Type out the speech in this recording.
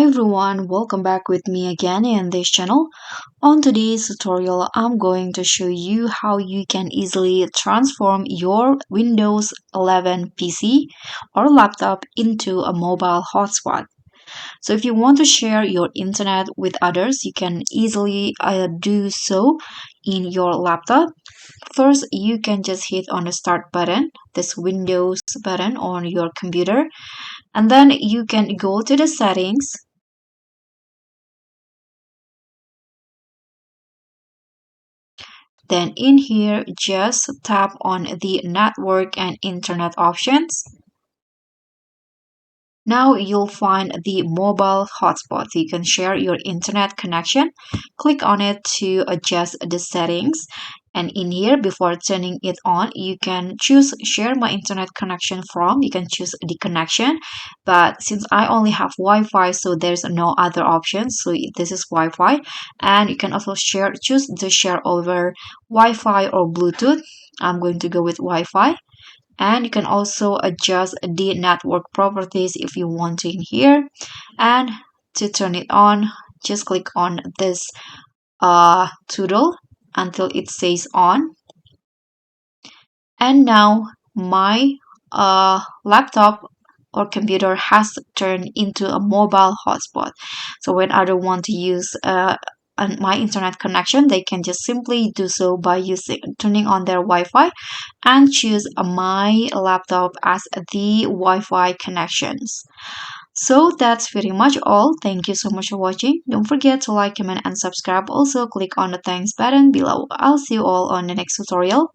everyone, welcome back with me again in this channel. On today's tutorial, I'm going to show you how you can easily transform your Windows 11 PC or laptop into a mobile hotspot. So if you want to share your internet with others, you can easily do so in your laptop. First, you can just hit on the start button, this Windows button on your computer, and then you can go to the settings. Then in here, just tap on the network and internet options. Now you'll find the mobile hotspot. You can share your internet connection. Click on it to adjust the settings. And in here, before turning it on, you can choose share my internet connection from. You can choose the connection. But since I only have Wi-Fi, so there's no other option. So this is Wi-Fi. And you can also choose to share over Wi-Fi or Bluetooth. I'm going to go with Wi-Fi, and you can also adjust the network properties if you want to in here. And to turn it on, just click on this toggle until it says on. And now my laptop or computer has turned into a mobile hotspot. So when others want to use my internet connection, they can just simply do so by turning on their Wi-Fi and choose my laptop as the Wi-Fi connections. So that's pretty much all. Thank you so much for watching. Don't forget to like, comment, and subscribe. Also, click on the thanks button below. I'll see you all on the next tutorial.